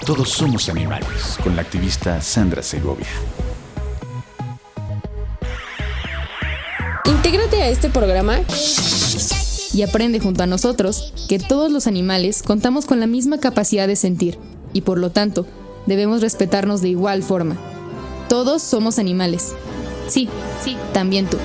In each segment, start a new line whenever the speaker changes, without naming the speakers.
Todos somos animales, con la activista Sandra Segovia.
Intégrate a este programa y aprende junto a nosotros que todos los animales contamos con la misma capacidad de sentir y por lo tanto debemos respetarnos de igual forma. Todos somos animales. Sí, también tú.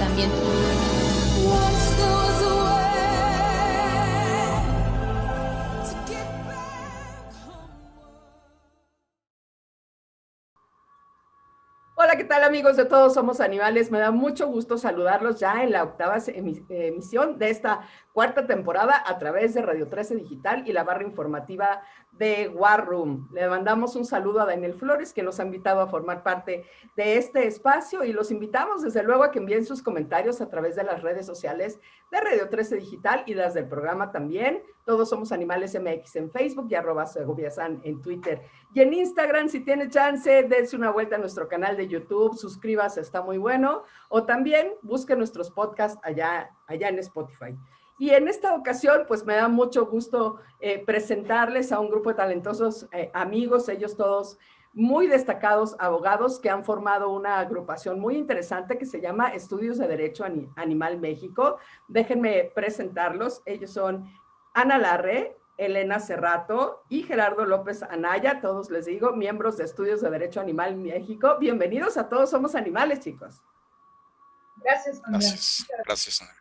Hola, ¿qué tal amigos de Todos Somos Animales? Me da mucho gusto saludarlos ya en la octava emisión de esta cuarta temporada a través de Radio 13 Digital y la barra informativa de War Room. Le mandamos un saludo a Daniel Flores, que nos ha invitado a formar parte de este espacio, y los invitamos desde luego a que envíen sus comentarios a través de las redes sociales de Radio 13 Digital y las del programa también. Todos Somos Animales MX en Facebook y @segoviasan en Twitter. Y en Instagram, si tiene chance, dense una vuelta a nuestro canal de YouTube, suscríbase, está muy bueno. O también busque nuestros podcasts allá en Spotify. Y en esta ocasión, pues me da mucho gusto presentarles a un grupo de talentosos amigos, ellos todos muy destacados abogados que han formado una agrupación muy interesante que se llama Estudios de Derecho Animal México. Déjenme presentarlos. Ellos son Ana Larre, Elena Cerrato y Gerardo López Anaya, todos les digo, miembros de Estudios de Derecho Animal México. Bienvenidos a Todos Somos Animales, chicos.
Gracias, Andrea.
Gracias, Ana.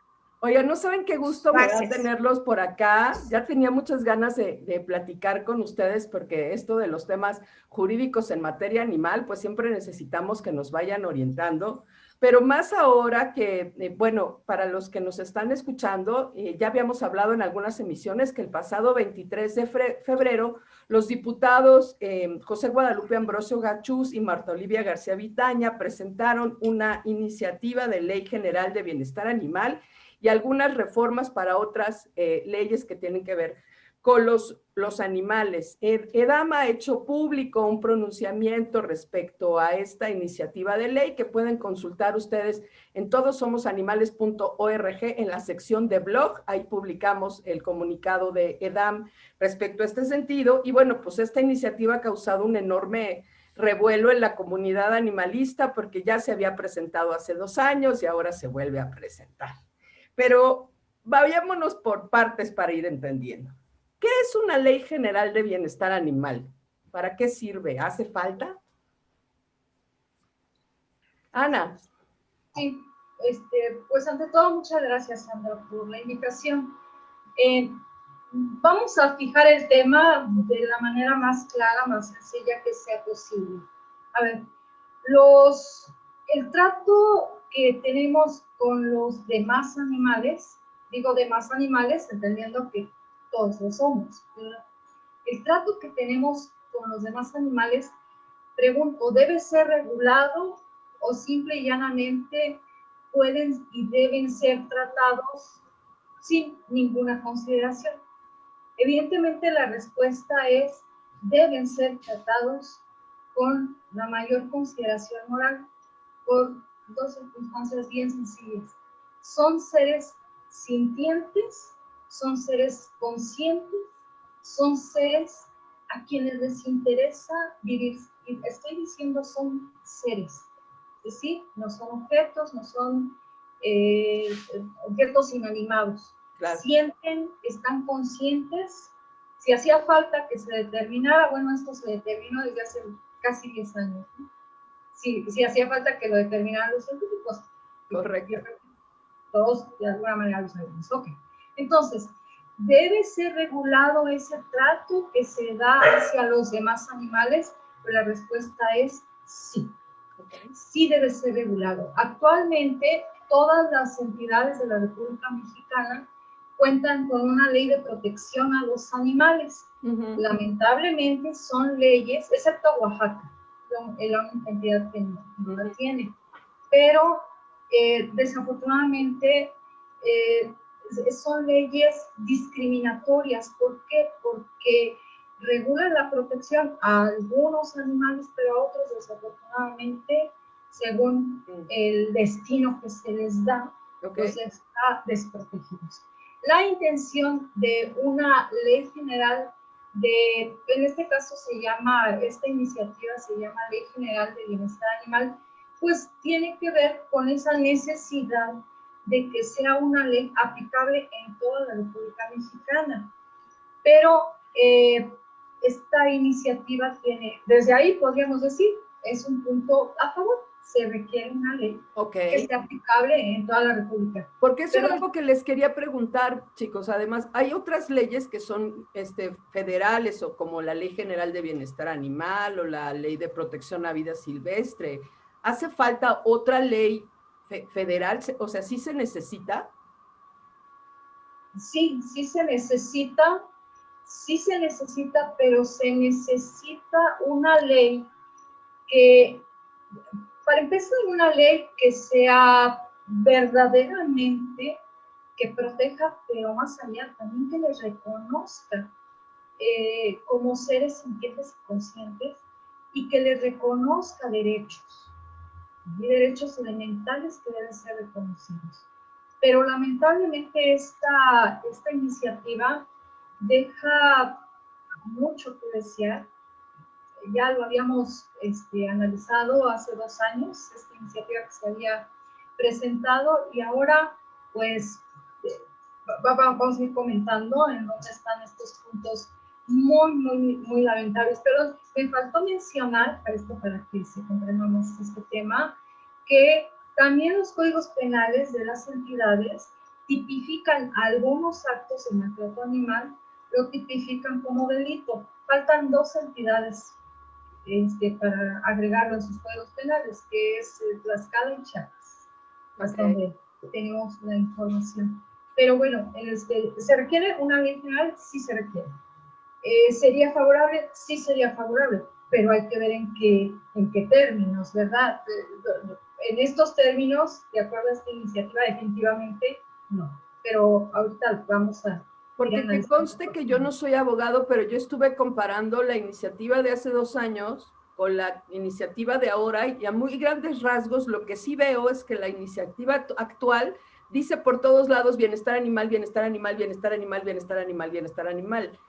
Oigan, no saben qué gusto me da tenerlos por acá. Ya tenía muchas ganas de platicar con ustedes porque esto de los temas jurídicos en materia animal, pues siempre necesitamos que nos vayan orientando. Pero más ahora que, bueno, para los que nos están escuchando, ya habíamos hablado en algunas emisiones que el pasado 23 de febrero, los diputados José Guadalupe Ambrosio Gachús y Marta Olivia García Vitaña presentaron una iniciativa de Ley General de Bienestar Animal y algunas reformas para otras leyes que tienen que ver con los animales. EDAM ha hecho público un pronunciamiento respecto a esta iniciativa de ley que pueden consultar ustedes en todosomosanimales.org en la sección de blog. Ahí publicamos el comunicado de EDAM respecto a este sentido. Y bueno, pues esta iniciativa ha causado un enorme revuelo en la comunidad animalista porque ya se había presentado hace 2 años y ahora se vuelve a presentar. Pero vayámonos por partes para ir entendiendo. ¿Qué es una ley general de bienestar animal? ¿Para qué sirve? ¿Hace falta? Ana.
Sí, pues ante todo muchas gracias, Sandra, por la invitación. Vamos a fijar el tema de la manera más clara, más sencilla que sea posible. A ver, el trato que tenemos con los demás animales, digo demás animales, entendiendo que todos lo somos, ¿verdad? El trato que tenemos con los demás animales, pregunto, ¿debe ser regulado o simple y llanamente pueden y deben ser tratados sin ninguna consideración? Evidentemente la respuesta es, deben ser tratados con la mayor consideración moral, por 2 circunstancias bien sencillas. Son seres sintientes, son seres conscientes, son seres a quienes les interesa vivir. Y estoy diciendo son seres, es decir, no son objetos, no son objetos inanimados. Claro. Sienten, están conscientes. Si hacía falta que se determinara, bueno, esto se determinó desde hace casi 10 años, ¿no? Si hacía falta que lo determinaran los científicos.
Correcto.
Todos de alguna manera lo sabemos. Ok. Entonces, ¿debe ser regulado ese trato que se da hacia los demás animales? Pues la respuesta es sí. Okay. Sí debe ser regulado. Actualmente, todas las entidades de la República Mexicana cuentan con una ley de protección a los animales. Lamentablemente son leyes, excepto Oaxaca, es la única entidad que no la tiene. Pero desafortunadamente son leyes discriminatorias. ¿Por qué? Porque regulan la protección a algunos animales, pero a otros desafortunadamente, según el destino que se les da, pues está desprotegidos. La intención de una ley general en este caso esta iniciativa se llama Ley General de Bienestar Animal, pues tiene que ver con esa necesidad de que sea una ley aplicable en toda la República Mexicana. Pero esta iniciativa desde ahí podríamos decir, es un punto a favor. Se requiere una ley que sea aplicable en toda la República.
Porque eso era algo que les quería preguntar, chicos. Además, hay otras leyes que son federales, o como la Ley General de Bienestar Animal o la Ley de Protección a Vida Silvestre. ¿Hace falta otra ley federal? O sea, ¿sí se necesita?
Sí se necesita. Sí se necesita, pero se necesita una ley que, para empezar, una ley que sea verdaderamente, que proteja, pero más allá, también que les reconozca como seres sintientes y conscientes, y que les reconozca derechos, y derechos elementales que deben ser reconocidos. Pero lamentablemente esta iniciativa deja mucho que desear. Ya lo habíamos analizado hace 2 años, esta iniciativa que se había presentado, y ahora pues vamos a ir comentando en dónde están estos puntos muy lamentables. Pero me faltó mencionar, para que se comprenda más este tema, que también los códigos penales de las entidades tipifican algunos actos de maltrato animal, lo tipifican como delito. Faltan 2 entidades para agregarlo en sus códigos penales, que es Tlaxcala y Chiapas, hasta donde tenemos la información. Pero bueno, ¿se requiere una ley general? Sí se requiere. ¿Sería favorable? Sí sería favorable, pero hay que ver en qué términos, ¿verdad? En estos términos, de acuerdo a esta iniciativa, definitivamente no. Pero ahorita vamos a...
Porque te conste que yo no soy abogado, pero yo estuve comparando la iniciativa de hace 2 años con la iniciativa de ahora, y a muy grandes rasgos lo que sí veo es que la iniciativa actual dice por todos lados bienestar animal, bienestar animal, bienestar animal, bienestar animal, bienestar animal.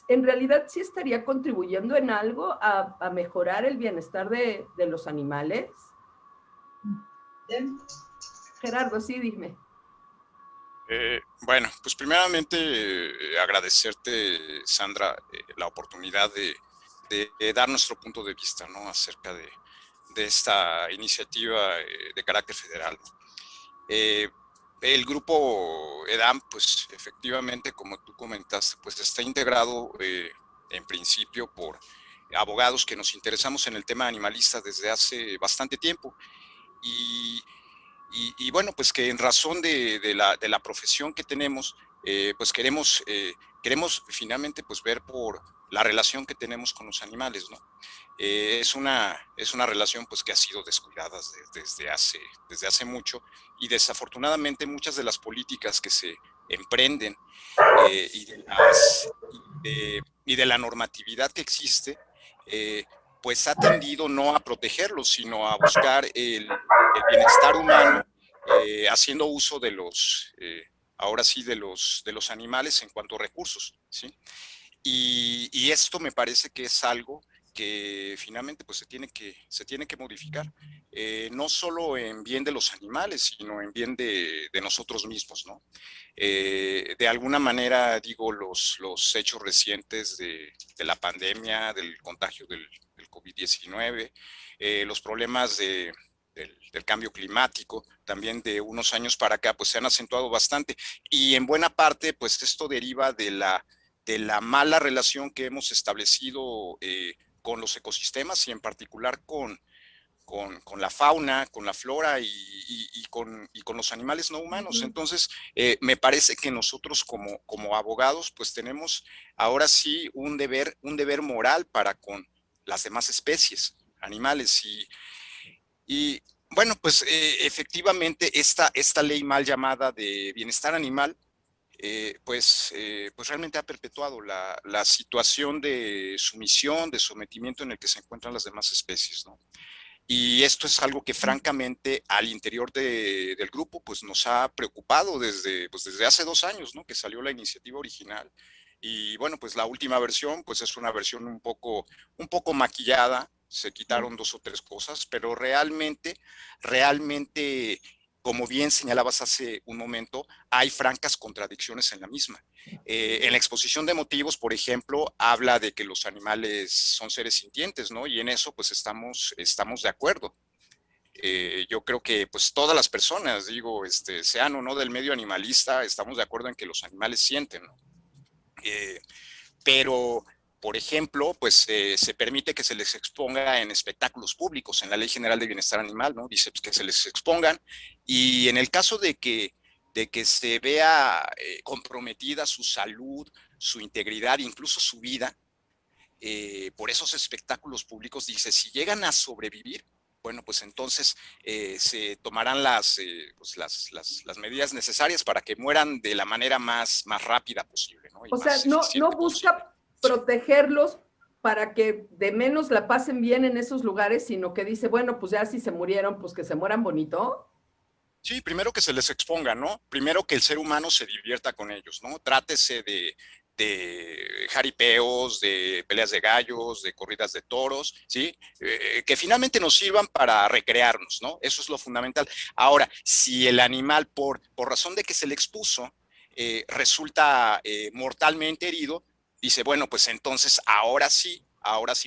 En realidad sí estaría contribuyendo en algo a mejorar el bienestar de los animales. Gerardo, sí, dime.
Bueno, pues primeramente agradecerte, Sandra, la oportunidad de dar nuestro punto de vista, ¿no?, acerca de esta iniciativa de carácter federal. El grupo EDAM, pues efectivamente, como tú comentaste, pues está integrado en principio por abogados que nos interesamos en el tema animalista desde hace bastante tiempo. Y bueno, pues que en razón de la profesión que tenemos, pues queremos finalmente pues ver por la relación que tenemos con los animales, ¿no? Es una relación pues que ha sido descuidada desde hace mucho, y desafortunadamente muchas de las políticas que se emprenden y de la normatividad que existe, pues ha tendido no a protegerlos, sino a buscar el bienestar humano, haciendo uso de ahora sí, de los animales en cuanto a recursos, ¿sí? Y esto me parece que es algo que finalmente pues se tiene que modificar, no solo en bien de los animales, sino en bien de nosotros mismos, ¿no? De alguna manera, digo, los hechos recientes de la pandemia, del contagio del COVID-19, los problemas del cambio climático, también de unos años para acá, pues se han acentuado bastante, y en buena parte, pues esto deriva de la mala relación que hemos establecido con los ecosistemas, y en particular con la fauna, con la flora y con los animales no humanos. Entonces, me parece que nosotros como abogados, pues tenemos ahora sí un deber moral para con las demás especies animales. Y bueno, pues efectivamente esta ley mal llamada de bienestar animal, pues realmente ha perpetuado la situación de sumisión, de sometimiento en el que se encuentran las demás especies, ¿no? Y esto es algo que francamente al interior del grupo pues nos ha preocupado desde hace 2 años, ¿no?, que salió la iniciativa original. Y bueno, pues la última versión, pues es una versión un poco maquillada, se quitaron 2 o 3 cosas, pero realmente, como bien señalabas hace un momento, hay francas contradicciones en la misma. En la exposición de motivos, por ejemplo, habla de que los animales son seres sintientes, ¿no? Y en eso, pues estamos de acuerdo. Yo creo que pues todas las personas, digo, sean o no del medio animalista, estamos de acuerdo en que los animales sienten, ¿no? Pero, por ejemplo, pues se permite que se les exponga en espectáculos públicos, en la Ley General de Bienestar Animal, ¿no? Dice pues, que se les expongan, y en el caso de que se vea comprometida su salud, su integridad, incluso su vida, por esos espectáculos públicos, dice, si llegan a sobrevivir, bueno, pues entonces se tomarán las medidas necesarias para que mueran de la manera más rápida posible, ¿no?
O sea, no busca protegerlos para que de menos la pasen bien en esos lugares, sino que dice, bueno, pues ya si se murieron, pues que se mueran bonito.
Sí, primero que se les exponga, ¿no? Primero que el ser humano se divierta con ellos, ¿no? Trátese de jaripeos, de peleas de gallos, de corridas de toros, ¿sí? Que finalmente nos sirvan para recrearnos, ¿no? Eso es lo fundamental. Ahora, si el animal, por razón de que se le expuso, resulta mortalmente herido, dice, bueno, pues entonces ahora sí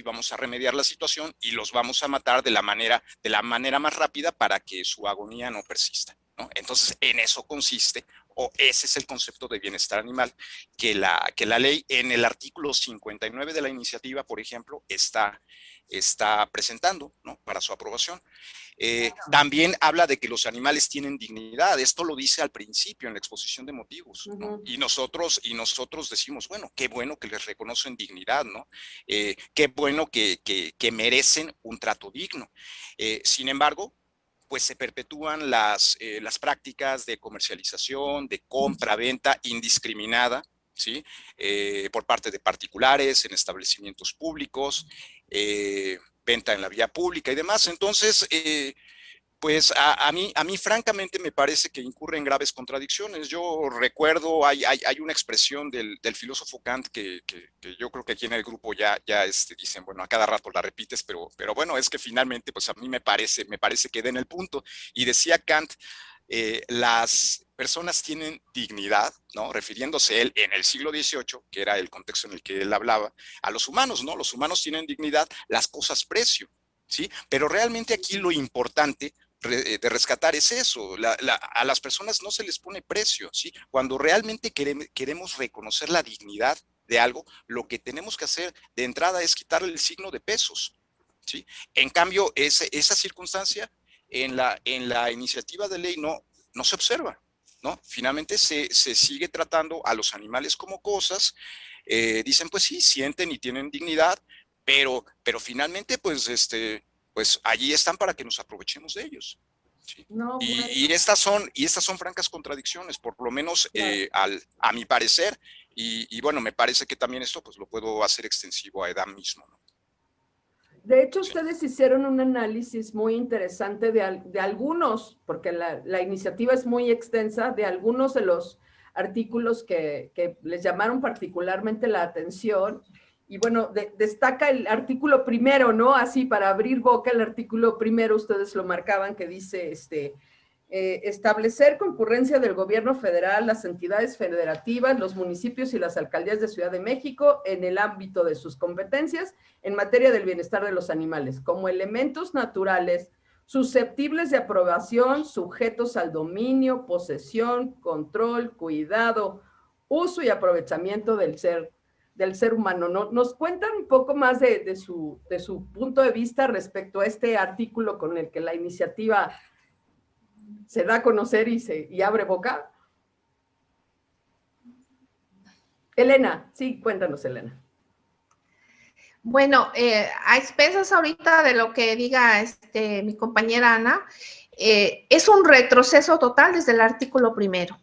vamos a remediar la situación y los vamos a matar de la manera más rápida para que su agonía no persista, ¿no? Entonces, en eso consiste, o ese es el concepto de bienestar animal que la ley en el artículo 59 de la iniciativa, por ejemplo, está presentando, ¿no? Para su aprobación. También habla de que los animales tienen dignidad. Esto lo dice al principio en la exposición de motivos, ¿no? Y nosotros decimos, bueno, qué bueno que les reconocen dignidad, ¿no? Qué bueno que merecen un trato digno. Sin embargo, pues se perpetúan las prácticas de comercialización, de compra-venta indiscriminada, ¿sí? Por parte de particulares, en establecimientos públicos, venta en la vía pública y demás. Entonces, pues a mí francamente me parece que incurre en graves contradicciones. Yo recuerdo, hay una expresión del filósofo Kant que yo creo que aquí en el grupo ya dicen, bueno, a cada rato la repites, pero bueno, es que finalmente pues a mí me parece que da en el punto. Y decía Kant, las personas tienen dignidad, ¿no? Refiriéndose él en el siglo XVIII, que era el contexto en el que él hablaba, a los humanos, ¿no? Los humanos tienen dignidad, las cosas precio, ¿sí? Pero realmente aquí lo importante de rescatar es eso, a las personas no se les pone precio, ¿sí? Cuando realmente queremos reconocer la dignidad de algo, lo que tenemos que hacer de entrada es quitarle el signo de pesos, ¿sí? En cambio, esa circunstancia en la iniciativa de ley no se observa, ¿no? Finalmente se sigue tratando a los animales como cosas, dicen pues sí, sienten y tienen dignidad, pero finalmente pues pues allí están para que nos aprovechemos de ellos, ¿sí? No, bueno. y estas son francas contradicciones, por lo menos claro. A mi parecer, y bueno, me parece que también esto pues lo puedo hacer extensivo a Edam mismo, ¿no?
De hecho, ustedes hicieron un análisis muy interesante de algunos, porque la iniciativa es muy extensa, de algunos de los artículos que les llamaron particularmente la atención. Y bueno, destaca el artículo primero, ¿no? Así, para abrir boca, el artículo primero, ustedes lo marcaban, que dice, establecer concurrencia del gobierno federal, las entidades federativas, los municipios y las alcaldías de Ciudad de México en el ámbito de sus competencias en materia del bienestar de los animales, como elementos naturales susceptibles de aprobación, sujetos al dominio, posesión, control, cuidado, uso y aprovechamiento del ser humano. ¿Nos cuentan un poco más de su punto de vista respecto a este artículo con el que la iniciativa se da a conocer y abre boca? Elena, sí, cuéntanos, Elena.
Bueno, a expensas ahorita de lo que diga mi compañera Ana, es un retroceso total desde el artículo primero.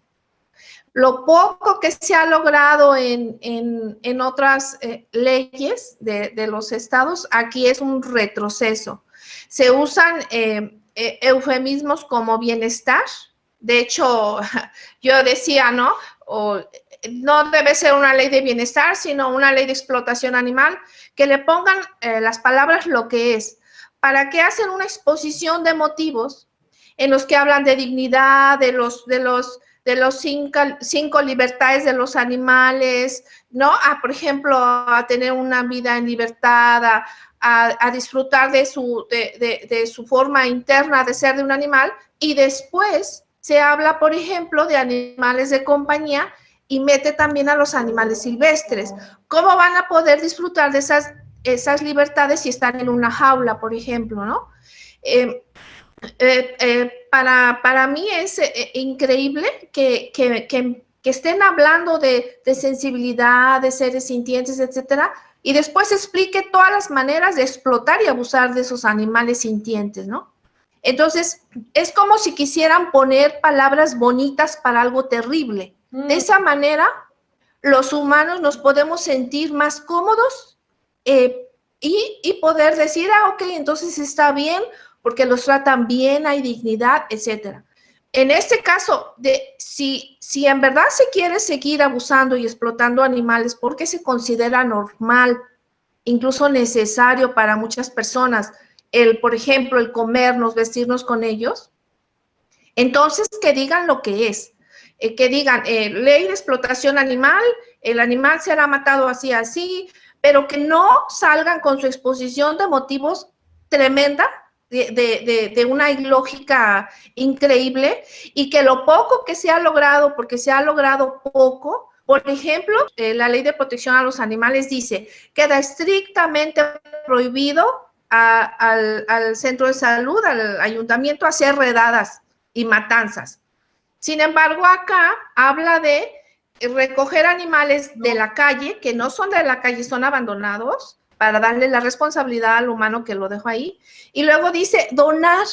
Lo poco que se ha logrado en otras leyes de los estados, aquí es un retroceso. Se usan eufemismos como bienestar. De hecho, yo decía, ¿no? no debe ser una ley de bienestar, sino una ley de explotación animal, que le pongan las palabras lo que es. ¿Para qué hacen una exposición de motivos en los que hablan de dignidad, de los 5 libertades de los animales, ¿no? Por ejemplo, a tener una vida en libertad, a disfrutar de su forma interna de ser de un animal, y después se habla, por ejemplo, de animales de compañía y mete también a los animales silvestres. ¿Cómo van a poder disfrutar de esas libertades si están en una jaula, por ejemplo, ¿no? Para mí es increíble que estén hablando de sensibilidad, de seres sintientes, etcétera, y después explique todas las maneras de explotar y abusar de esos animales sintientes, ¿no? Entonces, es como si quisieran poner palabras bonitas para algo terrible. De esa manera, los humanos nos podemos sentir más cómodos y poder decir, ok, entonces está bien, porque los tratan bien, hay dignidad, etcétera. En este caso, si en verdad se quiere seguir abusando y explotando animales porque se considera normal, incluso necesario para muchas personas, por ejemplo, el comernos, vestirnos con ellos, entonces que digan lo que es. Que digan, ley de explotación animal, el animal será matado así, pero que no salgan con su exposición de motivos tremenda, de una ilógica increíble, y que lo poco que se ha logrado, porque se ha logrado poco, por ejemplo, la ley de protección a los animales dice, queda estrictamente prohibido al centro de salud, al ayuntamiento, hacer redadas y matanzas. Sin embargo, acá habla de recoger animales de la calle, que no son de la calle, son abandonados, para darle la responsabilidad al humano que lo dejó ahí. Y luego dice, donar.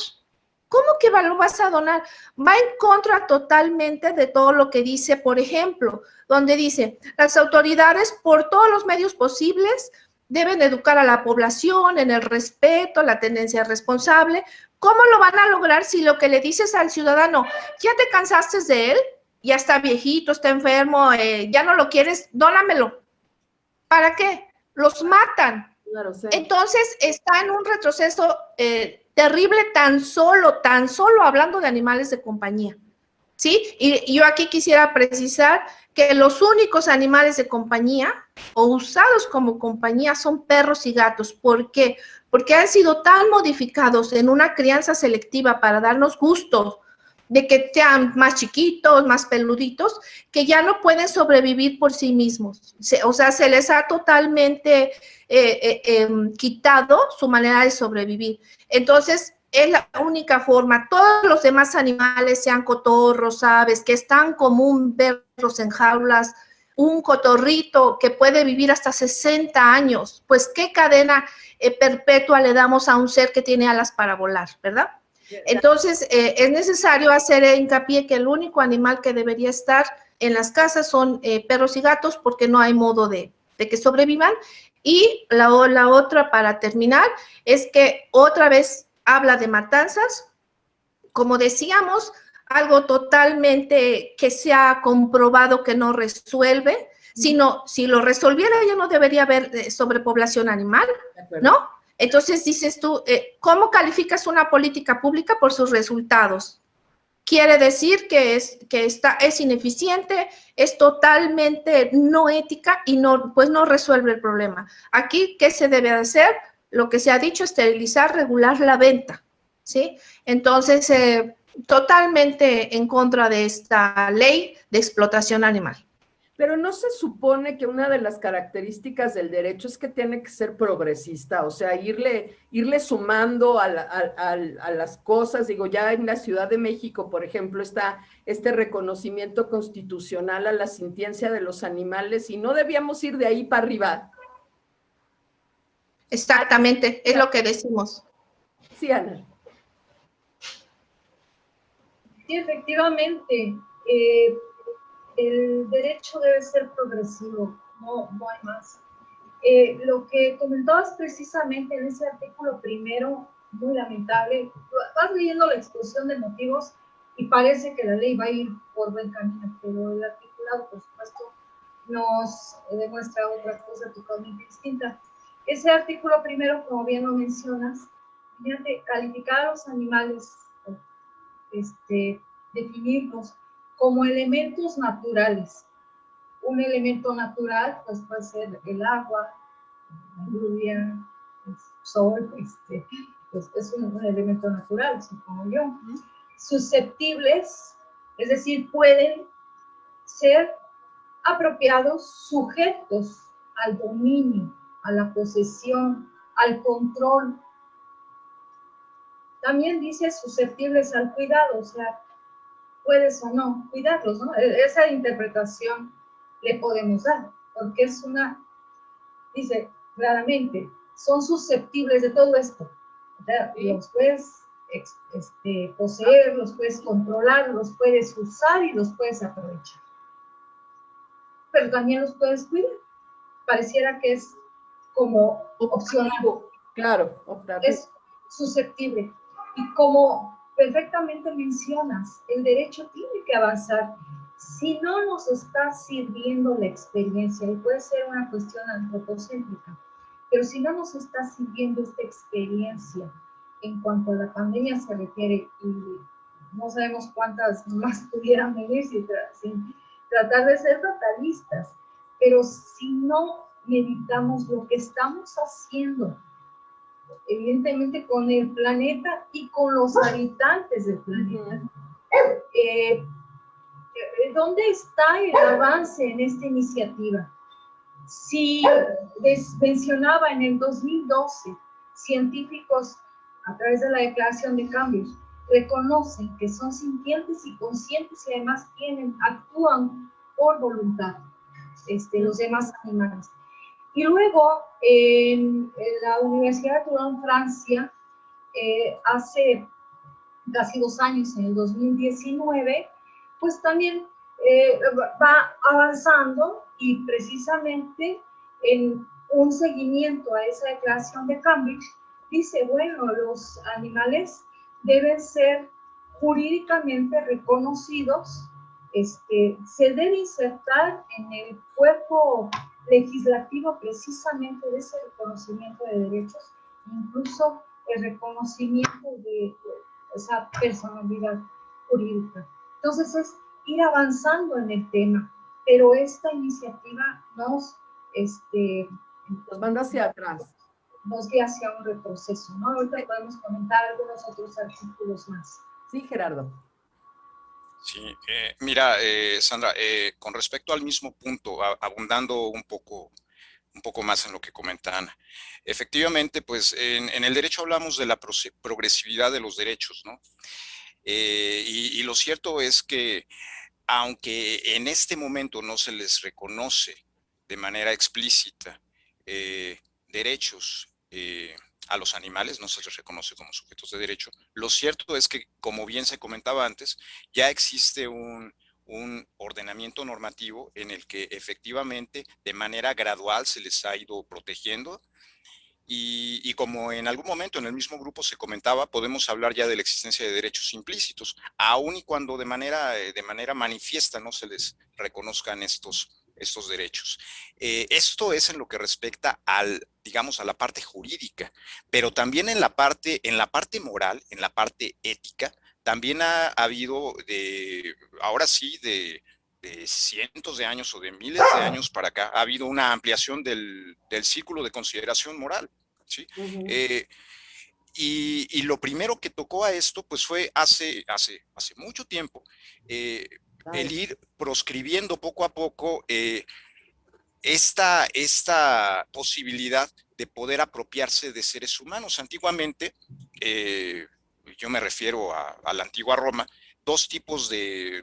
¿Cómo que lo vas a donar? Va en contra totalmente de todo lo que dice, por ejemplo, donde dice, las autoridades por todos los medios posibles deben educar a la población en el respeto, la tendencia responsable. ¿Cómo lo van a lograr si lo que le dices al ciudadano, ya te cansaste de él, ya está viejito, está enfermo, ya no lo quieres, dónamelo? ¿Para qué? Los matan.
Claro, sí.
Entonces está en un retroceso terrible, tan solo hablando de animales de compañía, ¿sí? Y yo aquí quisiera precisar que los únicos animales de compañía o usados como compañía son perros y gatos. ¿Por qué? Porque han sido tan modificados en una crianza selectiva para darnos gustos de que sean más chiquitos, más peluditos, que ya no pueden sobrevivir por sí mismos. O sea, se les ha totalmente quitado su manera de sobrevivir. Entonces, es la única forma. Todos los demás animales, sean cotorros, aves, que están común verlos en jaulas, un cotorrito que puede vivir hasta 60 años, pues qué cadena perpetua le damos a un ser que tiene alas para volar, ¿verdad? Entonces, es necesario hacer hincapié que el único animal que debería estar en las casas son perros y gatos, porque no hay modo de que sobrevivan. Y la otra, para terminar, es que otra vez habla de matanzas. Como decíamos, algo totalmente que se ha comprobado que no resuelve, sino si lo resolviera ya no debería haber sobrepoblación animal, ¿no? Entonces dices tú, ¿cómo calificas una política pública? Por sus resultados. Quiere decir que es ineficiente, es totalmente no ética y pues no resuelve el problema. Aquí, ¿qué se debe hacer? Lo que se ha dicho, esterilizar, regular la venta, ¿sí? Entonces, totalmente en contra de esta ley de explotación animal.
Pero no se supone que una de las características del derecho es que tiene que ser progresista, o sea, irle sumando a las cosas. Digo, ya en la Ciudad de México, por ejemplo, está este reconocimiento constitucional a la sintiencia de los animales y no debíamos ir de ahí para arriba.
Exactamente, es lo que decimos.
Sí, Ana.
Sí, efectivamente. El derecho debe ser progresivo, no hay más. Lo que comentabas precisamente en ese artículo primero, muy lamentable, vas leyendo la exposición de motivos y parece que la ley va a ir por buen camino, pero el articulado lado, por supuesto, nos demuestra otra cosa totalmente distinta. Ese artículo primero, como bien lo mencionas, fíjate, calificar a los animales, definirlos como elementos naturales. Un elemento natural, pues puede ser el agua, la lluvia, el sol, pues es un elemento natural, supongo yo. Susceptibles, es decir, pueden ser apropiados, sujetos al dominio, a la posesión, al control. También dice susceptibles al cuidado, o sea, puedes o no cuidarlos, ¿no? Esa interpretación le podemos dar, porque es dice claramente, son susceptibles de todo esto. O sea, los puedes poseer, los puedes controlar, los puedes usar y los puedes aprovechar. Pero también los puedes cuidar. Pareciera que es como opcional.
Claro, operativo.
Es susceptible. Y como perfectamente mencionas, el derecho tiene que avanzar. Si no nos está sirviendo la experiencia, y puede ser una cuestión antropocéntrica, pero si no nos está sirviendo esta experiencia en cuanto a la pandemia se refiere, y no sabemos cuántas más pudieran venir sin tratar de ser fatalistas, pero si no meditamos lo que estamos haciendo, evidentemente con el planeta y con los habitantes del planeta, ¿dónde está el avance en esta iniciativa? Si mencionaba en el 2012, científicos a través de la Declaración de Cambios reconocen que son sintientes y conscientes y además actúan por voluntad, los demás animales. Y luego, en la Universidad de Toulon, Francia, hace casi 2 años, en el 2019, pues también va avanzando y precisamente en un seguimiento a esa declaración de Cambridge, dice, bueno, los animales deben ser jurídicamente reconocidos, se debe insertar en el cuerpo legislativo precisamente de ese reconocimiento de derechos, incluso el reconocimiento de esa personalidad jurídica. Entonces es ir avanzando en el tema, pero esta iniciativa nos
manda hacia atrás.
Nos guía hacia un retroceso, ¿no? Ahorita podemos comentar algunos otros artículos más.
Sí, Gerardo.
Sí, mira, Sandra, con respecto al mismo punto, abundando un poco más en lo que comenta Ana. Efectivamente, pues en el derecho hablamos de la progresividad de los derechos, ¿no? Y lo cierto es que, aunque en este momento no se les reconoce de manera explícita derechos a los animales, no se les reconoce como sujetos de derecho, lo cierto es que, como bien se comentaba antes, ya existe un ordenamiento normativo en el que efectivamente de manera gradual se les ha ido protegiendo y como en algún momento en el mismo grupo se comentaba, podemos hablar ya de la existencia de derechos implícitos, aun y cuando de manera manifiesta no se les reconozcan estos derechos. Esto es en lo que respecta digamos, a la parte jurídica, pero también en la parte moral, en la parte ética, también ha habido ahora sí, de cientos de años o de miles de años para acá, ha habido una ampliación del círculo de consideración moral, ¿sí? Y lo primero que tocó a esto, pues fue hace mucho tiempo, el ir proscribiendo poco a poco esta posibilidad de poder apropiarse de seres humanos. Antiguamente, yo me refiero a la antigua Roma, dos tipos de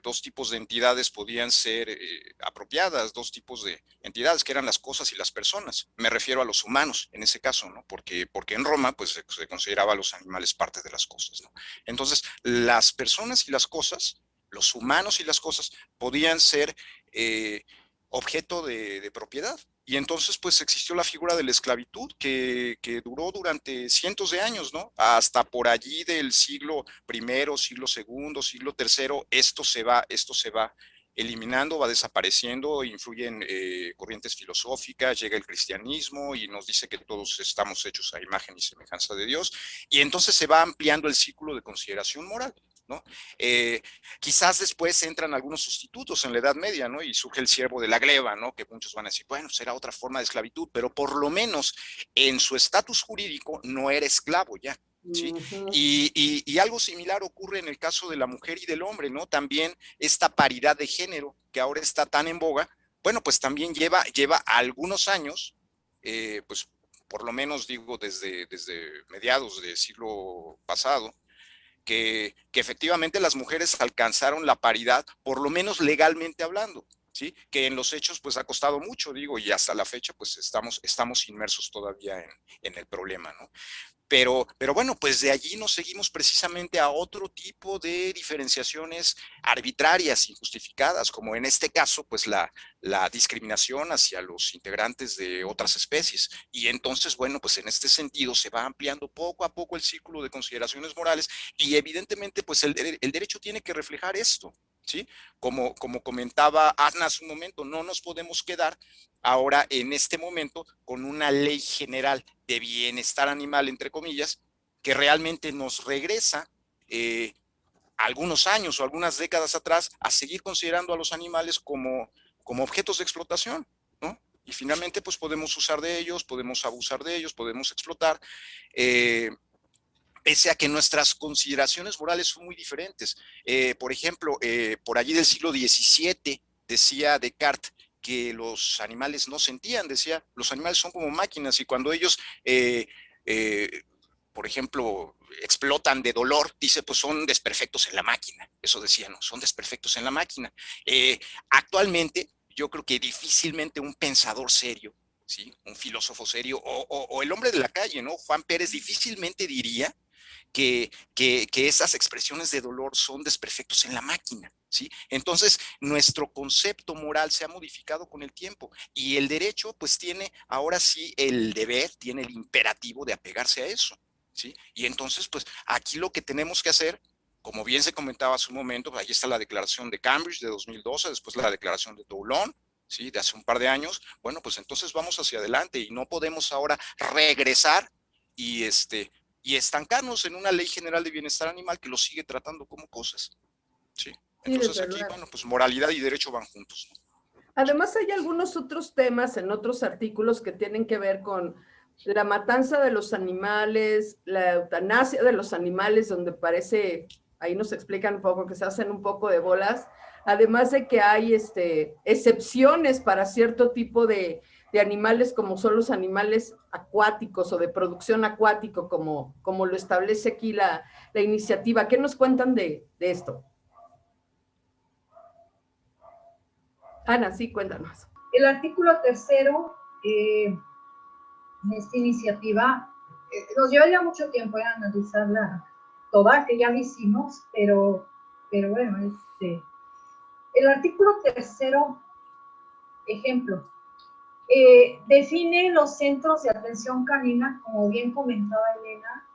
entidades podían ser apropiadas, dos tipos de entidades que eran las cosas y las personas. Me refiero a los humanos en ese caso, ¿no? Porque en Roma pues se consideraba a los animales parte de las cosas, ¿no? Entonces, las personas y las cosas, los humanos y las cosas podían ser objeto de propiedad. Y entonces, pues, existió la figura de la esclavitud que duró durante cientos de años, ¿no? Hasta por allí del siglo I, siglo II, siglo III, esto se va eliminando, va desapareciendo, influyen corrientes filosóficas, llega el cristianismo y nos dice que todos estamos hechos a imagen y semejanza de Dios, y entonces se va ampliando el círculo de consideración moral, ¿no? Quizás después entran algunos sustitutos en la Edad Media, ¿no? Y surge el siervo de la gleba, ¿no? Que muchos van a decir, bueno, será otra forma de esclavitud, pero por lo menos en su estatus jurídico no era esclavo ya. ¿Sí? Y algo similar ocurre en el caso de la mujer y del hombre, ¿no? También esta paridad de género que ahora está tan en boga, bueno, pues también lleva algunos años, pues por lo menos digo desde mediados del siglo pasado, que efectivamente las mujeres alcanzaron la paridad, por lo menos legalmente hablando, ¿sí? Que en los hechos pues ha costado mucho, digo, y hasta la fecha pues estamos inmersos todavía en el problema, ¿no? Pero bueno, pues de allí nos seguimos precisamente a otro tipo de diferenciaciones arbitrarias, injustificadas, como en este caso, pues la discriminación hacia los integrantes de otras especies. Y entonces, bueno, pues en este sentido se va ampliando poco a poco el círculo de consideraciones morales y evidentemente, pues el derecho tiene que reflejar esto, ¿sí? Como comentaba Ana hace un momento, no nos podemos quedar ahora en este momento con una ley general de bienestar animal, entre comillas, que realmente nos regresa algunos años o algunas décadas atrás a seguir considerando a los animales como objetos de explotación, ¿no? Y finalmente pues podemos usar de ellos, podemos abusar de ellos, podemos explotar, pese a que nuestras consideraciones morales son muy diferentes. Por ejemplo, por allí del siglo XVII decía Descartes que los animales no sentían, decía, los animales son como máquinas y cuando ellos, por ejemplo, explotan de dolor, dice, pues son desperfectos en la máquina. Eso decía, ¿no? Son desperfectos en la máquina. Actualmente, yo creo que difícilmente un pensador serio, ¿sí? Un filósofo serio o el hombre de la calle, ¿no? Juan Pérez difícilmente diría que esas expresiones de dolor son desperfectos en la máquina, ¿sí? Entonces, nuestro concepto moral se ha modificado con el tiempo y el derecho, pues tiene ahora sí el deber, tiene el imperativo de apegarse a eso, ¿sí? Y entonces, pues aquí lo que tenemos que hacer, como bien se comentaba hace un momento, ahí está la declaración de Cambridge de 2012, después la declaración de Toulon, ¿sí? De hace un par de años, bueno, pues entonces vamos hacia adelante y no podemos ahora regresar y estancarnos en una ley general de bienestar animal que lo sigue tratando como cosas, ¿sí? Entonces aquí, bueno, pues moralidad y derecho van juntos, ¿no?
Además hay algunos otros temas en otros artículos que tienen que ver con la matanza de los animales, la eutanasia de los animales, donde parece, ahí nos explican un poco que se hacen un poco de bolas, además de que hay excepciones para cierto tipo de animales, como son los animales acuáticos o de producción acuático, como lo establece aquí la iniciativa. ¿Qué nos cuentan de esto? Ana, sí, cuéntanos.
El artículo 3º de esta iniciativa, nos llevaría mucho tiempo analizarla toda, que ya lo hicimos, pero bueno, el artículo 3º, ejemplo, define los centros de atención canina, como bien comentaba Elena,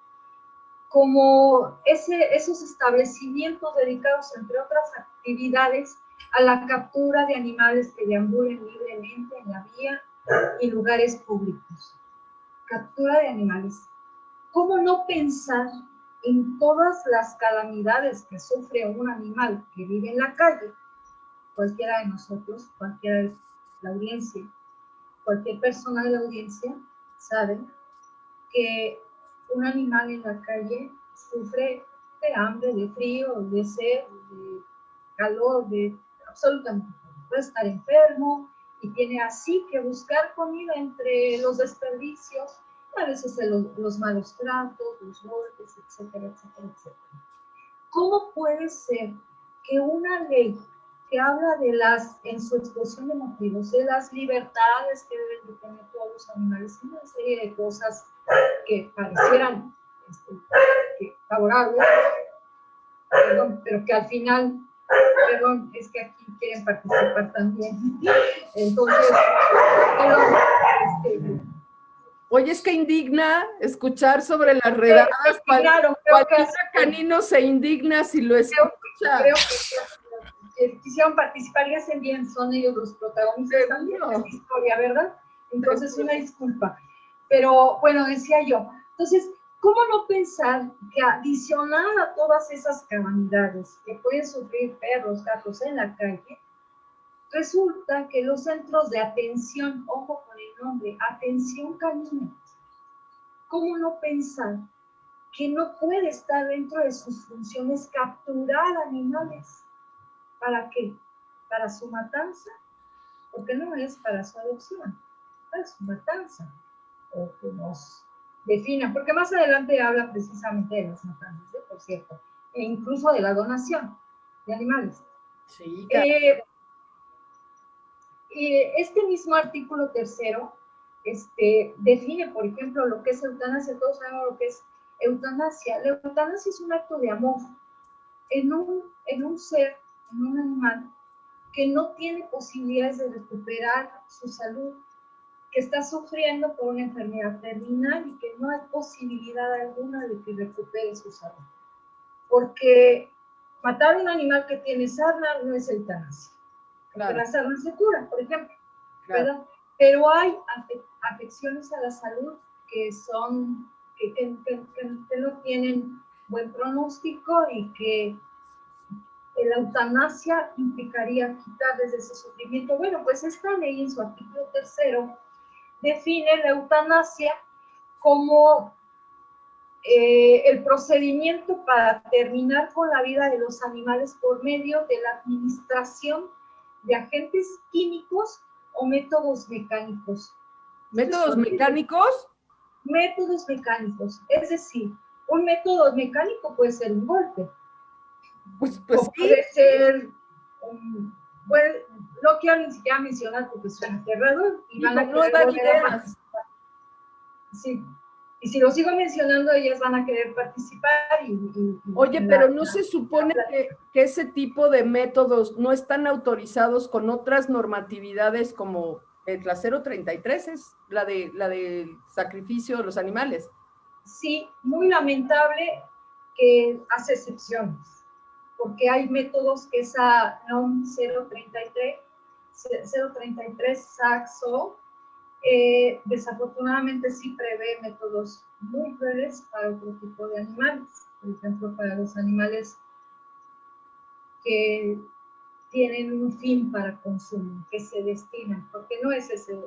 como esos establecimientos dedicados, entre otras actividades, a la captura de animales que deambulen libremente en la vía y lugares públicos. Captura de animales. ¿Cómo no pensar en todas las calamidades que sufre un animal que vive en la calle? Cualquiera de nosotros, cualquiera de la audiencia, cualquier persona de la audiencia sabe que un animal en la calle sufre de hambre, de frío, de sed, de calor, de absolutamente todo. Puede estar enfermo y tiene así que buscar comida entre los desperdicios, a veces los malos tratos, los golpes, etcétera, etcétera, etcétera. ¿Cómo puede ser que una ley que habla de en su expresión de motivos, de las libertades que deben de tener todos los animales, y una serie de cosas que parecieran favorables, pero que al final, es que aquí quieren participar también, entonces,
Oye, es que indigna escuchar sobre las redadas.
Claro,
cualquier canino se indigna si lo escucha.
Creo que quisieron participar y hacen bien, son ellos los protagonistas también de esta historia, ¿verdad? Entonces, una disculpa. Pero, bueno, decía yo, entonces, ¿cómo no pensar que adicional a todas esas calamidades que pueden sufrir perros, gatos en la calle, resulta que los centros de atención, ojo con el nombre, atención canina, ¿cómo no pensar que no puede estar dentro de sus funciones capturar animales? ¿Para qué? ¿Para su matanza? Porque no es para su adopción, para su matanza. O que nos defina, porque más adelante habla precisamente de las matanzas, por cierto, e incluso de la donación de animales.
Sí,
este mismo artículo tercero define, por ejemplo, lo que es eutanasia. Todos sabemos lo que es eutanasia. La eutanasia es un acto de amor en un ser, en un animal, que no tiene posibilidades de recuperar su salud, que está sufriendo por una enfermedad terminal y que no hay posibilidad alguna de que recupere su salud. Porque matar a un animal que tiene sarna no es eutanasia. Claro. La sarna se cura, por ejemplo. Claro. ¿Verdad? Pero hay afecciones a la salud que no tienen buen pronóstico y que la eutanasia implicaría quitarles ese sufrimiento. Bueno, pues esta ley en su artículo tercero define la eutanasia como el procedimiento para terminar con la vida de los animales por medio de la administración de agentes químicos o métodos mecánicos.
¿Métodos mecánicos?
Métodos mecánicos, es decir, un método mecánico puede ser un golpe.
Pues
o puede ser bueno, no quiero ni siquiera mencionar porque suena aterrador y van a querer volver a participar. Sí. Y si lo sigo mencionando, ellas van a querer participar.
Oye, pero ¿no se supone que ese tipo de métodos no están autorizados con otras normatividades como la 033, es la de sacrificio de los animales?
Sí, muy lamentable que hace excepciones, porque hay métodos que esa NOM 033 SACSO desafortunadamente sí prevé métodos muy crueles para otro tipo de animales, por ejemplo para los animales que tienen un fin para consumo, que se destinan, porque no es ese,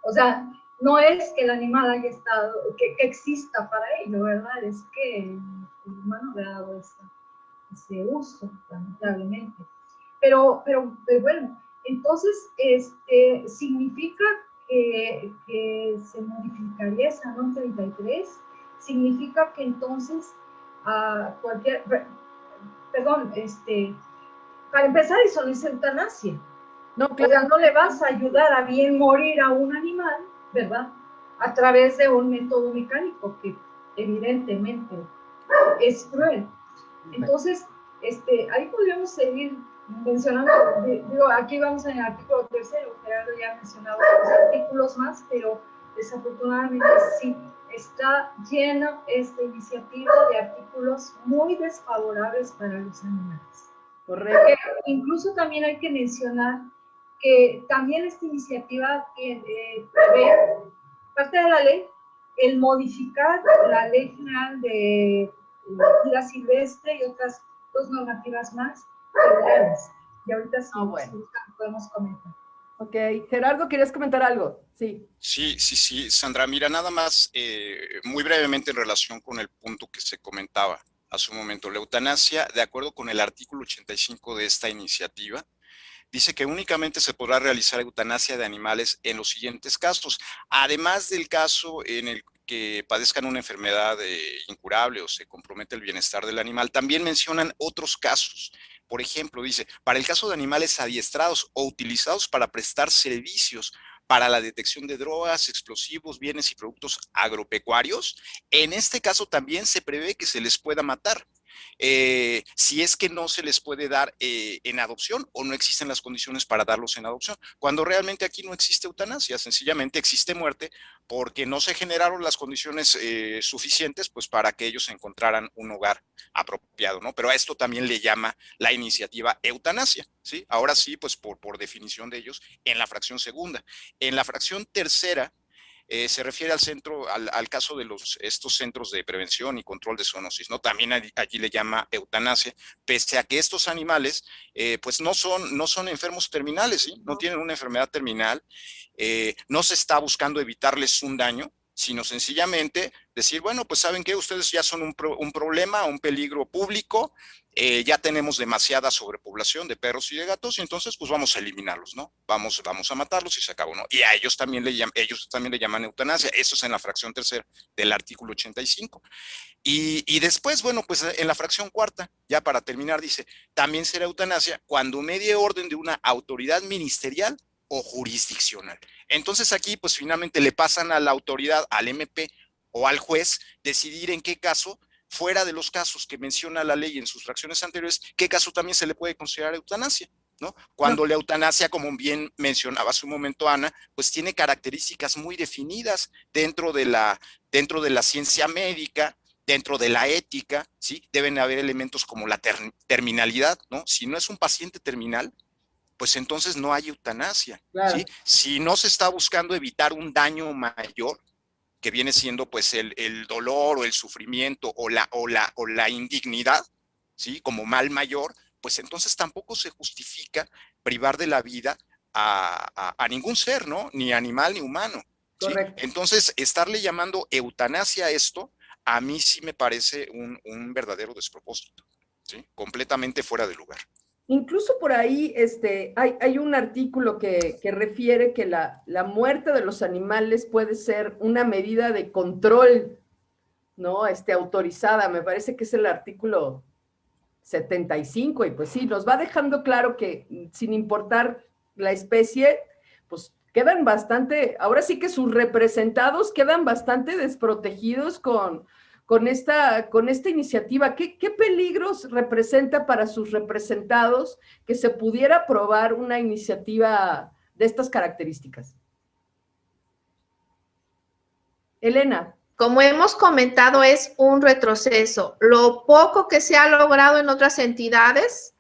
o sea, no es que el animal haya estado, que exista para ello, ¿verdad? Es que el humano le ha dado ese uso, lamentablemente. Pero bueno, entonces, significa que se modificaría esa NOM 33, significa que entonces para empezar, eso no es eutanasia. No, claro. O sea, no le vas a ayudar a bien morir a un animal, ¿verdad? A través de un método mecánico que evidentemente es cruel. Entonces, ahí podríamos seguir mencionando, digo, aquí vamos en el artículo tercero, Gerardo ya ha mencionado los artículos más, pero desafortunadamente sí, está llena esta iniciativa de artículos muy desfavorables para los animales. Correcto. Incluso también hay que mencionar que también esta iniciativa prevé, parte de la ley, el modificar la Ley General de Vida Silvestre y otras dos normativas más federales. Y ahorita sí, podemos comentar.
Ok, Gerardo, ¿querías comentar algo? Sí.
Sí, Sandra, mira, nada más muy brevemente en relación con el punto que se comentaba hace un momento. La eutanasia, de acuerdo con el artículo 85 de esta iniciativa, dice que únicamente se podrá realizar eutanasia de animales en los siguientes casos, además del caso en el que padezcan una enfermedad incurable o se compromete el bienestar del animal. También mencionan otros casos. Por ejemplo, dice, para el caso de animales adiestrados o utilizados para prestar servicios para la detección de drogas, explosivos, bienes y productos agropecuarios, en este caso también se prevé que se les pueda matar. si es que no se les puede dar en adopción o no existen las condiciones para darlos en adopción, cuando realmente aquí no existe eutanasia, sencillamente existe muerte porque no se generaron las condiciones suficientes pues para que ellos encontraran un hogar apropiado, ¿no? Pero a esto también le llama la iniciativa eutanasia, ¿sí? Ahora sí, pues por definición de ellos, en la fracción segunda. En la fracción tercera, se refiere al caso de estos centros de prevención y control de zoonosis, ¿no? También allí le llama eutanasia, pese a que estos animales, pues no son enfermos terminales, ¿sí? No tienen una enfermedad terminal, no se está buscando evitarles un daño, sino sencillamente decir, bueno, pues ¿saben qué? Ustedes ya son un problema, un peligro público, ya tenemos demasiada sobrepoblación de perros y de gatos, y entonces pues vamos a eliminarlos, ¿no? Vamos a matarlos y se acabó, ¿no? Y a ellos también le llaman eutanasia. Eso es en la fracción tercera del artículo 85. Y después, bueno, pues en la fracción cuarta, ya para terminar, dice, también será eutanasia cuando medie orden de una autoridad ministerial o jurisdiccional. Entonces aquí, pues finalmente le pasan a la autoridad, al MP o al juez, decidir en qué caso, fuera de los casos que menciona la ley en sus fracciones anteriores, qué caso también se le puede considerar eutanasia, ¿no? Cuando la eutanasia, como bien mencionaba hace un momento Ana, pues tiene características muy definidas dentro de la ciencia médica, dentro de la ética, ¿sí? Deben haber elementos como la terminalidad, ¿no? Si no es un paciente terminal, pues entonces no hay eutanasia, claro. ¿Sí? Si no se está buscando evitar un daño mayor, que viene siendo pues el dolor o el sufrimiento o la indignidad, ¿sí? Como mal mayor, pues entonces tampoco se justifica privar de la vida a ningún ser, ¿no? Ni animal ni humano, ¿sí? Entonces, estarle llamando eutanasia a esto, a mí sí me parece un verdadero despropósito, ¿sí? Completamente fuera de lugar.
Incluso por ahí hay un artículo que refiere que la muerte de los animales puede ser una medida de control, ¿no? Autorizada, me parece que es el artículo 75, y pues sí, nos va dejando claro que sin importar la especie, pues quedan bastante, ahora sí que sus representados quedan bastante desprotegidos con esta iniciativa. ¿Qué peligros representa para sus representados que se pudiera aprobar una iniciativa de estas características? Elena.
Como hemos comentado, es un retroceso. Lo poco que se ha logrado en otras entidades,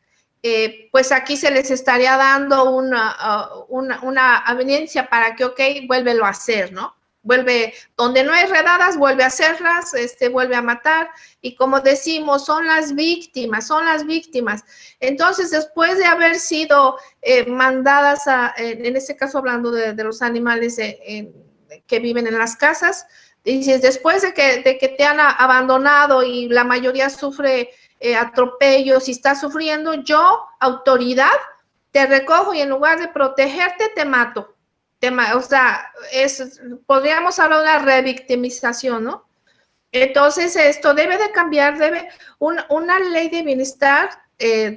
pues aquí se les estaría dando una aveniencia para que, ok, vuélvelo a hacer, ¿no? Vuelve, donde no hay redadas, vuelve a hacerlas, vuelve a matar, y como decimos, son las víctimas. Entonces, después de haber sido mandadas en este caso hablando de los animales que viven en las casas, dices, después de que te han abandonado y la mayoría sufre atropellos y está sufriendo, yo, autoridad, te recojo y en lugar de protegerte, te mato. O sea, podríamos hablar de una revictimización, ¿no? Entonces, esto debe de cambiar, una ley de bienestar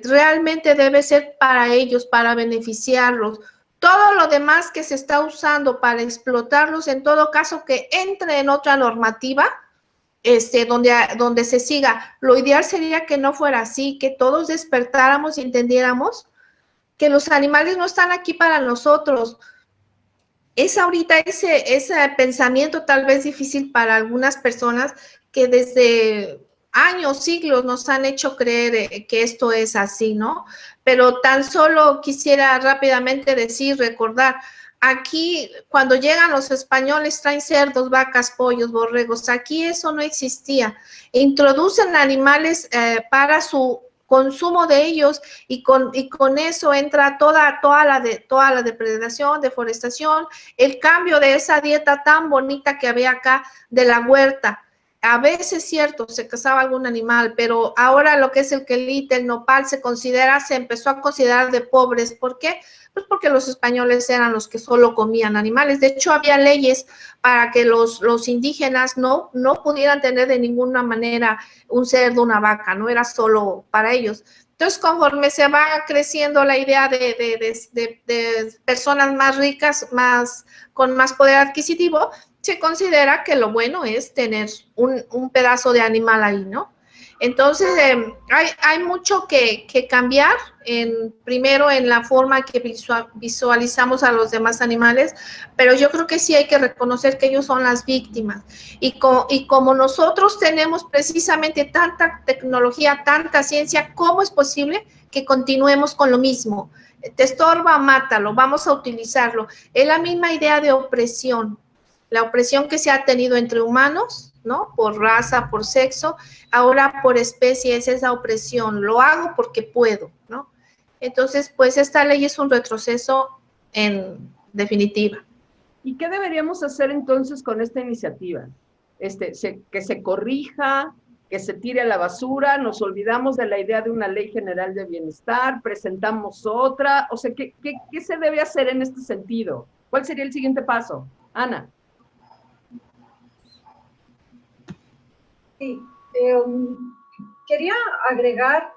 realmente debe ser para ellos, para beneficiarlos. Todo lo demás que se está usando para explotarlos, en todo caso, que entre en otra normativa, donde se siga. Lo ideal sería que no fuera así, que todos despertáramos y entendiéramos que los animales no están aquí para nosotros. Es ahorita ese pensamiento tal vez difícil para algunas personas que desde años, siglos nos han hecho creer que esto es así, ¿no? Pero tan solo quisiera rápidamente recordar, aquí cuando llegan los españoles traen cerdos, vacas, pollos, borregos, aquí eso no existía. Introducen animales para su consumo de ellos y con eso entra toda la depredación, deforestación, el cambio de esa dieta tan bonita que había acá de la huerta. A veces, cierto, se cazaba algún animal, pero ahora lo que es el quelite, el nopal, se empezó a considerar de pobres. ¿Por qué? Pues porque los españoles eran los que solo comían animales. De hecho, había leyes para que los indígenas no pudieran tener de ninguna manera un cerdo, una vaca, no era solo para ellos. Entonces, conforme se va creciendo la idea de personas más ricas, con más poder adquisitivo, se considera que lo bueno es tener un pedazo de animal ahí, ¿no? Entonces, hay mucho que cambiar, primero en la forma que visualizamos a los demás animales, pero yo creo que sí hay que reconocer que ellos son las víctimas. Y como nosotros tenemos precisamente tanta tecnología, tanta ciencia, ¿cómo es posible que continuemos con lo mismo? Te estorba, mátalo, vamos a utilizarlo. Es la misma idea de opresión, la opresión que se ha tenido entre humanos, ¿no? Por raza, por sexo, ahora por especie es esa opresión, lo hago porque puedo, ¿no? Entonces, pues esta ley es un retroceso en definitiva.
¿Y qué deberíamos hacer entonces con esta iniciativa? Que se corrija, que se tire a la basura, nos olvidamos de la idea de una ley general de bienestar, presentamos otra, o sea, ¿qué se debe hacer en este sentido? ¿Cuál sería el siguiente paso? Ana.
Sí, quería agregar,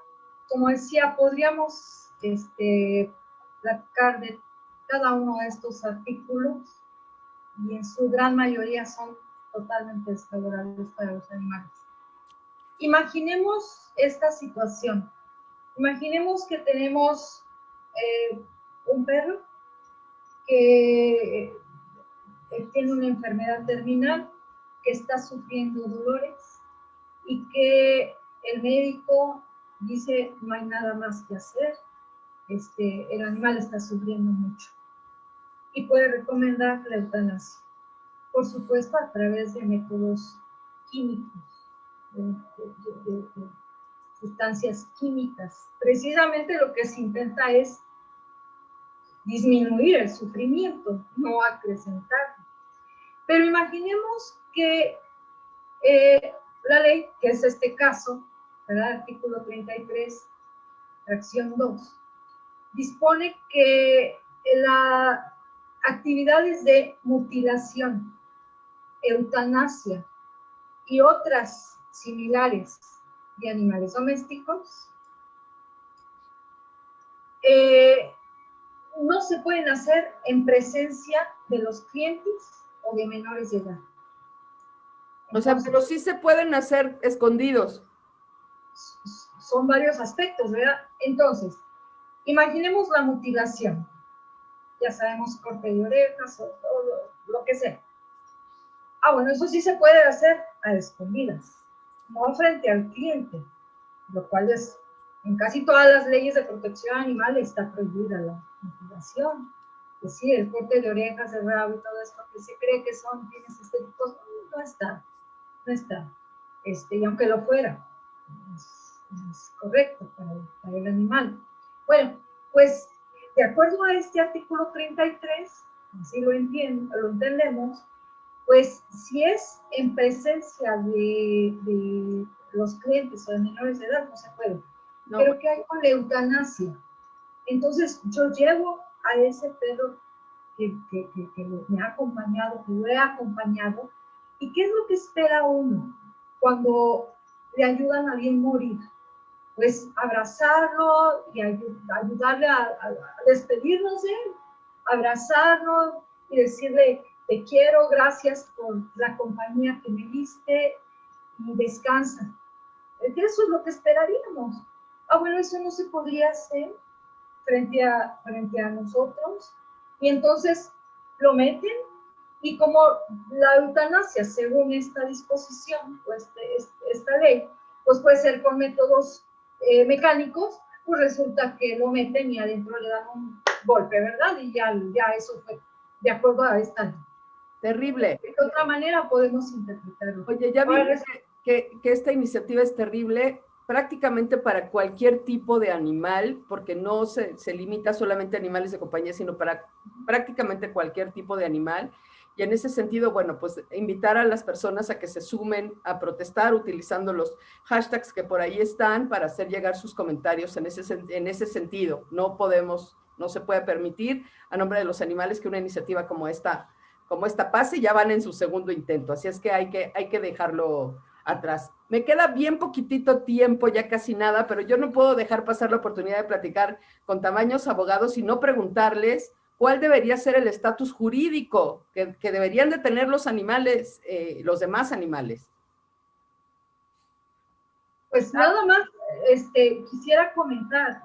como decía, podríamos platicar de cada uno de estos artículos y en su gran mayoría son totalmente desfavorables para los animales. Imaginemos esta situación. Imaginemos que tenemos un perro que tiene una enfermedad terminal, que está sufriendo dolores y que el médico dice no hay nada más que hacer, el animal está sufriendo mucho y puede recomendar la eutanasia, por supuesto a través de métodos químicos, de sustancias químicas. Precisamente lo que se intenta es disminuir el sufrimiento, no acrecentarlo. Pero imaginemos que la ley, que es este caso, ¿verdad? Artículo 33, fracción 2, dispone que las actividades de mutilación, eutanasia y otras similares de animales domésticos no se pueden hacer en presencia de los clientes o de menores de edad.
Entonces, o sea, pero sí se pueden hacer escondidos.
Son varios aspectos, ¿verdad? Entonces, imaginemos la mutilación. Ya sabemos, corte de orejas o todo lo que sea. Bueno, eso sí se puede hacer a escondidas, no frente al cliente, lo cual es, en casi todas las leyes de protección animal está prohibida la mutilación. Es decir, el corte de orejas, el rabo y todo esto que se cree que son fines estéticos, no está. No está, y aunque lo fuera, es correcto para el animal. Bueno, pues de acuerdo a este artículo 33, así lo entendemos, pues si es en presencia de los clientes o de menores de edad, no se puede. No. Pero ¿qué hay con la eutanasia? Entonces yo llevo a ese perro que me ha acompañado, que lo he acompañado. ¿Y qué es lo que espera uno cuando le ayudan a alguien morir? Pues abrazarlo y ayudarle a despedirnos de él, abrazarlo y decirle, te quiero, gracias por la compañía que me diste y descansa. Eso es lo que esperaríamos. Bueno, eso no se podría hacer frente a nosotros y entonces lo meten. Y como la eutanasia, según esta disposición, pues esta ley, pues puede ser con métodos mecánicos, pues resulta que lo meten y adentro le dan un golpe, ¿verdad? Y ya eso fue de acuerdo a esta ley.
Terrible.
De otra manera podemos interpretarlo.
Oye, ya vimos que esta iniciativa es terrible prácticamente para cualquier tipo de animal, porque no se limita solamente a animales de compañía, sino para prácticamente cualquier tipo de animal. Y en ese sentido, bueno, pues invitar a las personas a que se sumen a protestar utilizando los hashtags que por ahí están para hacer llegar sus comentarios en ese sentido. No se puede permitir a nombre de los animales que una iniciativa como esta pase, ya van en su segundo intento. Así es que hay que dejarlo atrás. Me queda bien poquitito tiempo, ya casi nada, pero yo no puedo dejar pasar la oportunidad de platicar con tamaños abogados y no preguntarles cuál debería ser el estatus jurídico que deberían de tener los animales, los demás animales.
Pues nada más quisiera comentar,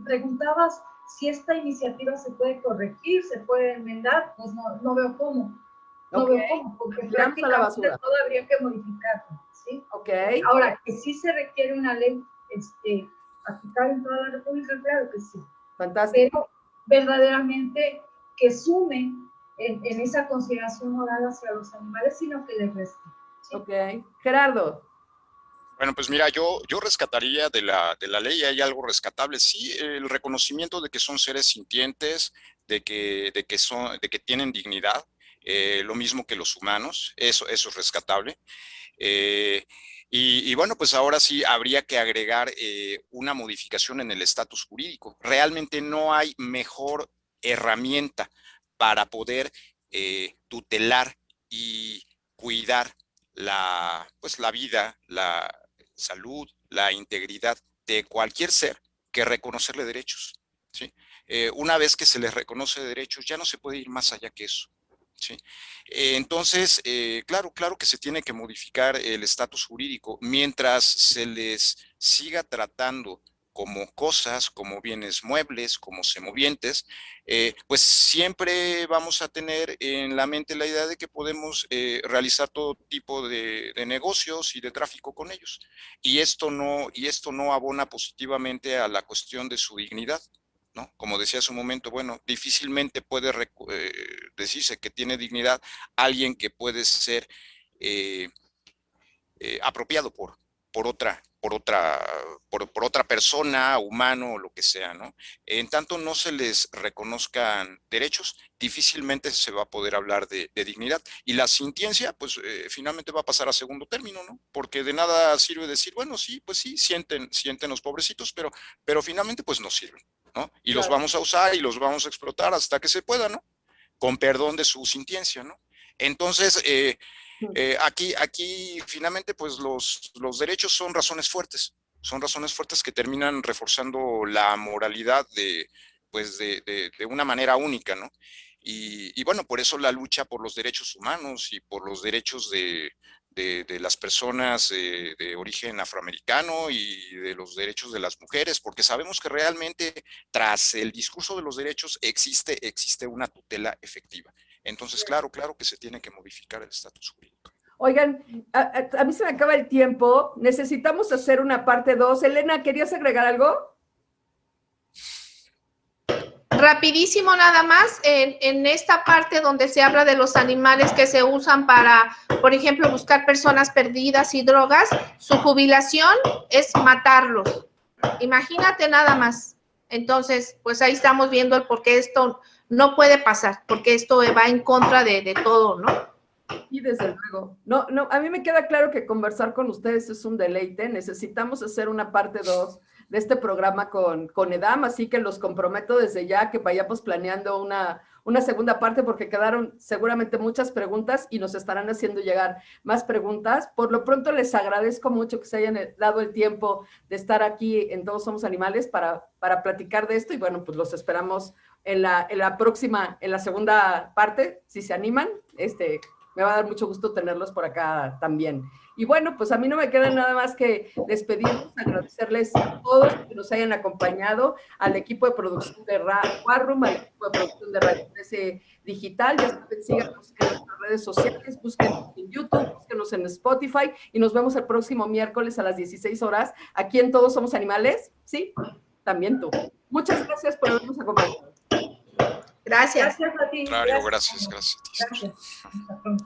preguntabas si esta iniciativa se puede corregir, se puede enmendar, pues no veo cómo. No veo cómo, porque prácticamente todo habría que modificarlo, ¿sí? Ahora, que sí se requiere una ley aplicar en toda la República, claro que sí.
Fantástico.
Pero verdaderamente que sume en esa consideración moral hacia los animales, sino que les reste. ¿Sí?
Gerardo.
Bueno, pues mira, yo rescataría de la ley, hay algo rescatable, sí, el reconocimiento de que son seres sintientes, de que tienen dignidad, lo mismo que los humanos, eso es rescatable. Y bueno, pues ahora sí habría que agregar una modificación en el estatus jurídico. Realmente no hay mejor herramienta para poder tutelar y cuidar la vida, la salud, la integridad de cualquier ser que reconocerle derechos, ¿sí? Una vez que se les reconoce derechos, ya no se puede ir más allá que eso, ¿sí? Entonces, claro que se tiene que modificar el estatus jurídico mientras se les siga tratando como cosas, como bienes muebles, como semovientes, pues siempre vamos a tener en la mente la idea de que podemos realizar todo tipo de negocios y de tráfico con ellos. Y esto no abona positivamente a la cuestión de su dignidad, ¿no? Como decía hace un momento, bueno, difícilmente puede decirse que tiene dignidad alguien que puede ser apropiado por otra persona, humano o lo que sea, ¿no? En tanto no se les reconozcan derechos, difícilmente se va a poder hablar de dignidad. Y la sintiencia, pues finalmente va a pasar a segundo término, ¿no? Porque de nada sirve decir, bueno, sí, pues sí, sienten los pobrecitos, pero finalmente pues no sirven, ¿no? Y los vamos a usar y los vamos a explotar hasta que se pueda, ¿no? Con perdón de su sintiencia, ¿no? Entonces, aquí finalmente pues los derechos son razones fuertes que terminan reforzando la moralidad de una manera única, ¿no? Y bueno, por eso la lucha por los derechos humanos y por los derechos de las personas de origen afroamericano y de los derechos de las mujeres, porque sabemos que realmente tras el discurso de los derechos existe una tutela efectiva. Entonces, claro que se tiene que modificar el estatus jurídico.
Oigan, a mí se me acaba el tiempo, necesitamos hacer una parte 2. Elena, ¿querías agregar algo?
Rapidísimo nada más, en esta parte donde se habla de los animales que se usan para, por ejemplo, buscar personas perdidas y drogas, su jubilación es matarlos. Imagínate nada más. Entonces, pues ahí estamos viendo el por qué esto no puede pasar, porque esto va en contra de todo, ¿no?
Y desde luego. No, a mí me queda claro que conversar con ustedes es un deleite. Necesitamos hacer una parte 2 de este programa con EDAM, así que los comprometo desde ya que vayamos planeando una segunda parte, porque quedaron seguramente muchas preguntas y nos estarán haciendo llegar más preguntas. Por lo pronto les agradezco mucho que se hayan dado el tiempo de estar aquí en Todos Somos Animales para platicar de esto, y bueno, pues los esperamos en la próxima, en la segunda parte, si se animan. Me va a dar mucho gusto tenerlos por acá también. Y bueno, pues a mí no me queda nada más que despedirnos, agradecerles a todos que nos hayan acompañado, al equipo de producción de War Room, al equipo de producción de Radio 13 Digital. Ya saben, síganos en nuestras redes sociales, búsquenos en YouTube, búsquenos en Spotify, y nos vemos el próximo miércoles a las 16 horas, aquí en Todos Somos Animales, ¿sí? También tú. Muchas gracias por habernos acompañado.
Gracias.
Gracias a ti.
Gracias.
Gracias. Hasta pronto.